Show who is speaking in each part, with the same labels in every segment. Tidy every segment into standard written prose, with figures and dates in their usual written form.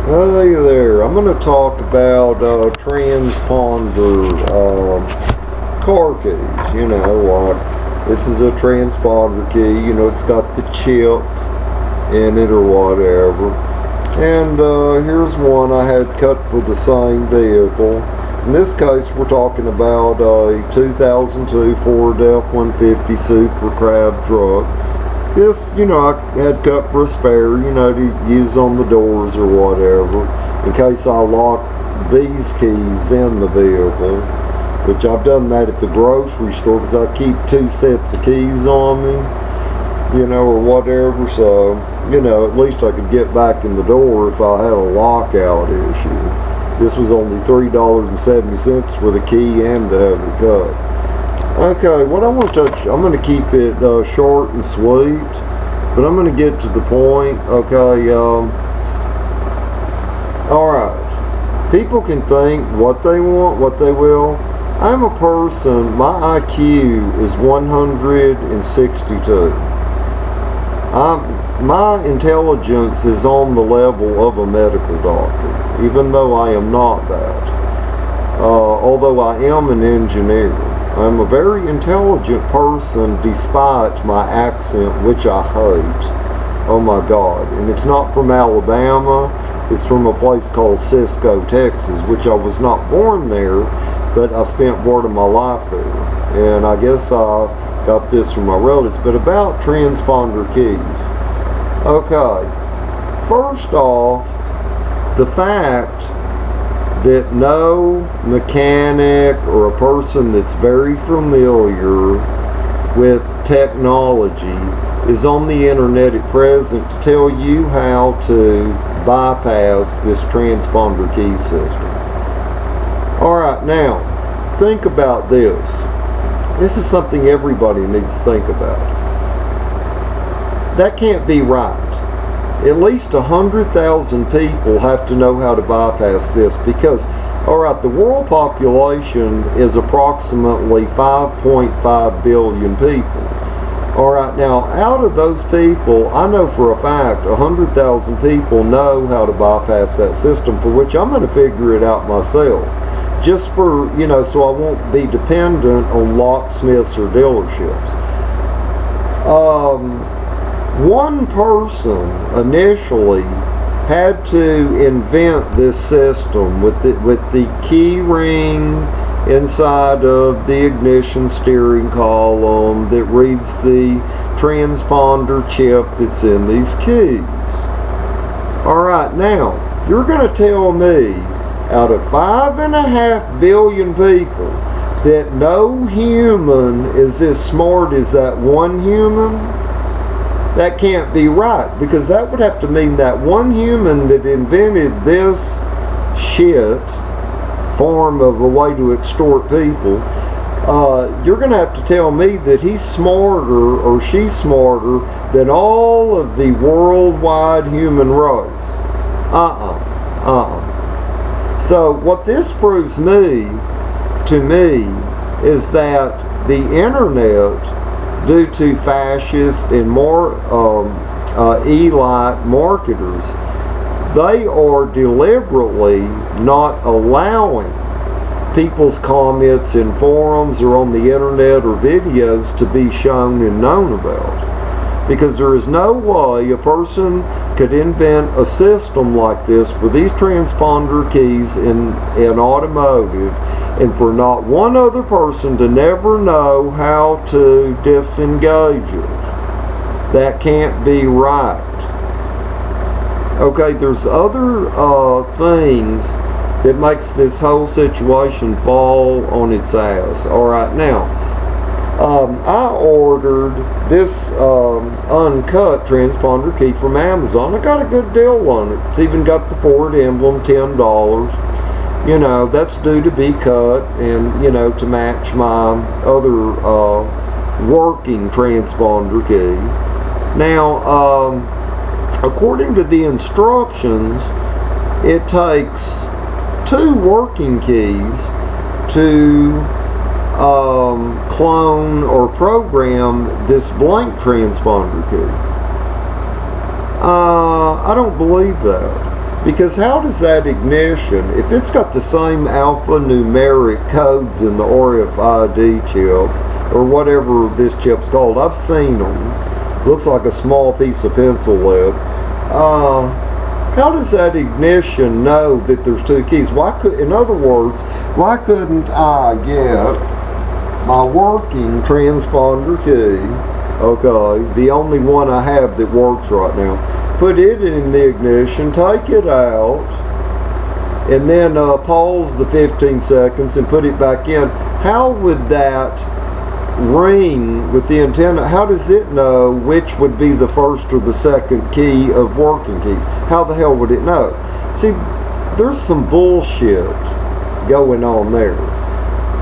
Speaker 1: Hey there, I'm going to talk about transponder car keys. Like this is a transponder key, it's got the chip in it or whatever. And here's one I had cut for the same vehicle. In this case, we're talking about a 2002 Ford F-150 Super Crab truck. This, I had cut for a spare, to use on the doors or whatever, in case I lock these keys in the vehicle, which I've done that at the grocery store because I keep 2 sets of keys on me, or whatever, so, at least I could get back in the door if I had a lockout issue. This was only $3.70 for the key and to have it cut. Okay, what I want to touch, I'm going to keep it short and sweet, but I'm going to get to the point. Okay, alright, people can think what they want, what they will. I'm a person, my IQ is 162. My intelligence is on the level of a medical doctor, even though I am not that, although I am an engineer. I'm a very intelligent person despite my accent, which I hate. Oh my God. And it's not from Alabama. It's from a place called Cisco, Texas, which I was not born there, but I spent part of my life there. And I guess I got this from my relatives. But about transponder keys. Okay. First off, the fact that no mechanic or a person that's very familiar with technology is on the internet at present to tell you how to bypass this transponder key system. Alright, now, think about this. This is something everybody needs to think about. That can't be right. At least 100,000 people have to know how to bypass this because, alright, the world population is approximately 5.5 billion people. Alright, now, out of those people, I know for a fact 100,000 people know how to bypass that system, for which I'm going to figure it out myself. Just for, so I won't be dependent on locksmiths or dealerships. One person initially had to invent this system with the key ring inside of the ignition steering column that reads the transponder chip that's in these keys. Alright, now, you're going to tell me out of 5.5 billion people that no human is as smart as that one human? That can't be right, because that would have to mean that one human that invented this shit form of a way to extort people, you're going to have to tell me that he's smarter or she's smarter than all of the worldwide human race. So what this proves to me is that the internet, due to fascist and more elite marketers, they are deliberately not allowing people's comments in forums or on the internet or videos to be shown and known about. Because there is no way a person could invent a system like this for these transponder keys in automotive, and for not one other person to never know how to disengage it. That can't be right. Okay, there's other things that makes this whole situation fall on its ass. Alright, now, I ordered this uncut transponder key from Amazon. I got a good deal on it. It's even got the Ford emblem, $10. That's due to be cut and, to match my other working transponder key. Now, according to the instructions, it takes 2 working keys to clone or program this blank transponder key. I don't believe that. Because how does that ignition, if it's got the same alphanumeric codes in the RFID chip, or whatever this chip's called, I've seen them, looks like a small piece of pencil lead, how does that ignition know that there's two keys? In other words, why couldn't I get my working transponder key, okay, the only one I have that works right now, put it in the ignition, take it out, and then pause the 15 seconds and put it back in? How would that ring with the antenna, how does it know which would be the first or the second key of working keys? How the hell would it know? See, there's some bullshit going on there.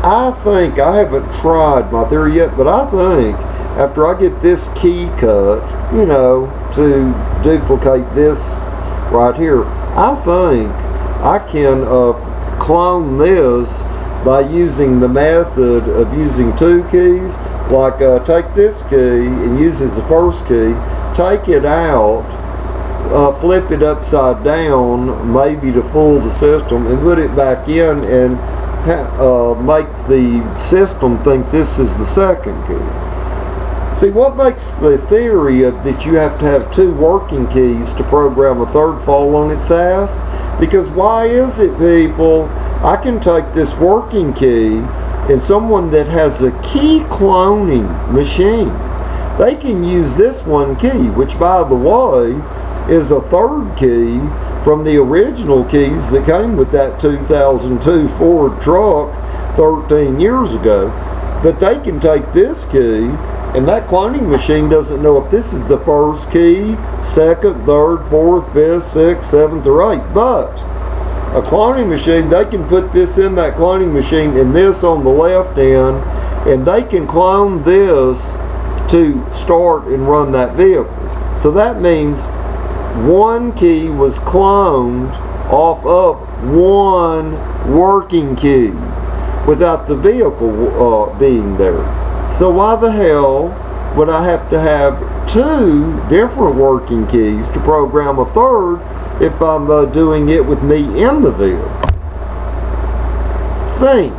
Speaker 1: I think, I haven't tried my theory yet, but I think after I get this key cut, you know, to duplicate this right here, I think I can clone this by using the method of using two keys, like take this key and use as the first key, take it out, flip it upside down, maybe to fool the system, and put it back in and make the system think this is the second key. See, what makes the theory of that you have to have two working keys to program a third fall on its ass? Because why is it, people, I can take this working key and someone that has a key cloning machine, they can use this one key, which by the way is a third key from the original keys that came with that 2002 Ford truck 13 years ago. But they can take this key, and that cloning machine doesn't know if this is the first key, second, third, fourth, fifth, sixth, seventh, or eighth. But a cloning machine, they can put this in that cloning machine and this on the left end, and they can clone this to start and run that vehicle. So that means one key was cloned off of one working key without the vehicle being there. So why the hell would I have to have two different working keys to program a third if I'm doing it with me in the vehicle? Think.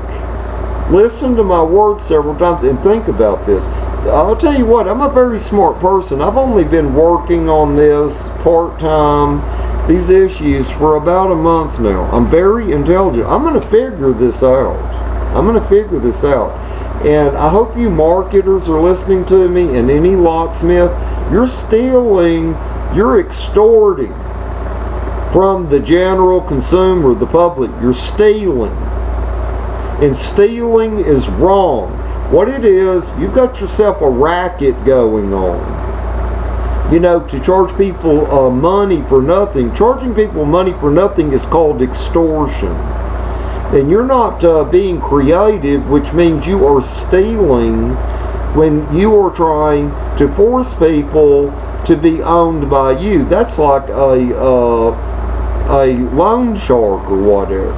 Speaker 1: Listen to my words several times and think about this. I'll tell you what, I'm a very smart person. I've only been working on this part-time, these issues, for about a month now. I'm very intelligent. I'm going to figure this out. And I hope you marketers are listening to me, and any locksmith, you're stealing, you're extorting from the general consumer, the public. You're stealing. And stealing is wrong. What it is, you've got yourself a racket going on. You know, to charge people money for nothing. Charging people money for nothing is called extortion. And you're not being creative, which means you are stealing when you are trying to force people to be owned by you. That's like a loan shark or whatever.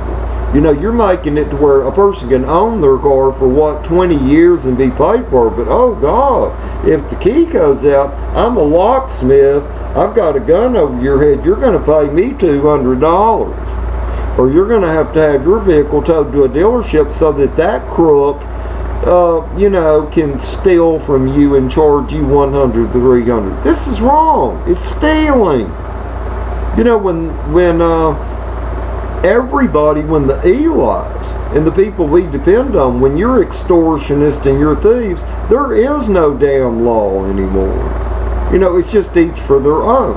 Speaker 1: You know, you're making it to where a person can own their car for, what, 20 years and be paid for it. But, oh, God, if the key goes out, I'm a locksmith, I've got a gun over your head, you're going to pay me $200. Or you're going to have your vehicle towed to a dealership so that that crook, you know, can steal from you and charge you $100 to $300. This is wrong. It's stealing. You know, when everybody, when the Eli's and the people we depend on, when you're extortionists and you're thieves, there is no damn law anymore. You know, it's just each for their own.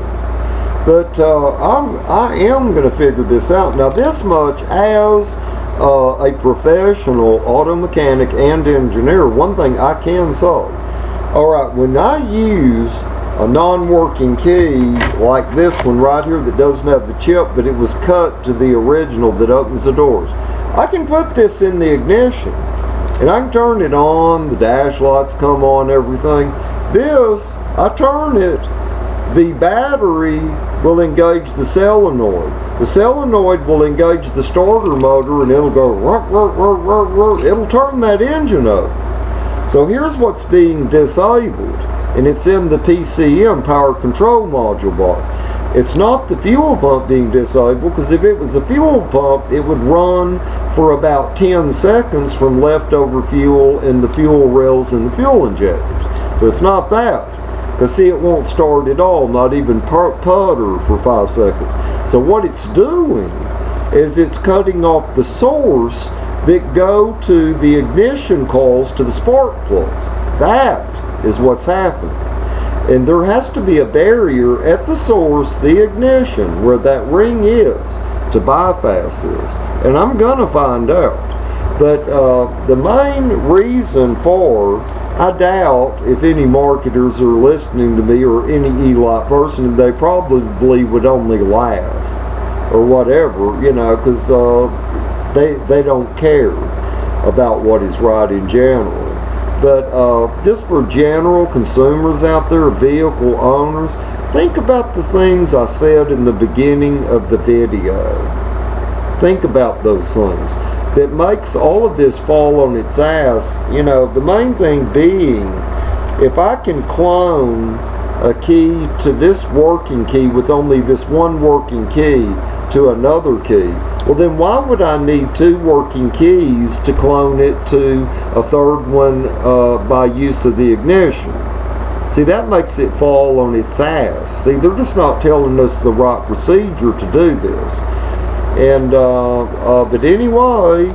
Speaker 1: But I am going to figure this out. Now, this much, as a professional auto mechanic and engineer, one thing I can say. All right, when I use a non-working key like this one right here that doesn't have the chip, but it was cut to the original that opens the doors, I can put this in the ignition and I can turn it on, the dash lights come on, everything. This, I turn it, the battery will engage the solenoid. The solenoid will engage the starter motor and it'll go ruh, ruh, ruh, ruh, ruh. It'll turn that engine up. So here's what's being disabled, and it's in the PCM, power control module box. It's not the fuel pump being disabled, because if it was the fuel pump, it would run for about 10 seconds from leftover fuel in the fuel rails and the fuel injectors. So it's not that. Because see, it won't start at all, not even putter for 5 seconds. So what it's doing is it's cutting off the source that go to the ignition coils to the spark plugs. That is what's happening. And there has to be a barrier at the source, the ignition, where that ring is, to bypass this. And I'm gonna find out. But the main reason for, I doubt if any marketers are listening to me or any E-Light person, they probably would only laugh or whatever, you know, because they don't care about what is right in general. But just for general consumers out there, vehicle owners, think about the things I said in the beginning of the video. Think about those things. That makes all of this fall on its ass. You know, the main thing being, if I can clone a key to this working key with only this one working key to another key, well then why would I need 2 working keys to clone it to a third one by use of the ignition? See, that makes it fall on its ass. See, they're just not telling us the right procedure to do this. And but anyway,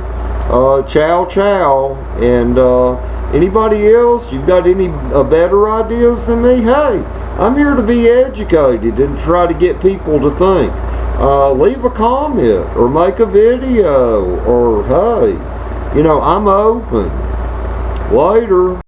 Speaker 1: ciao. And anybody else, you've got any better ideas than me? Hey, I'm here to be educated and try to get people to think. Leave a comment or make a video, or hey, you know, I'm open. Later.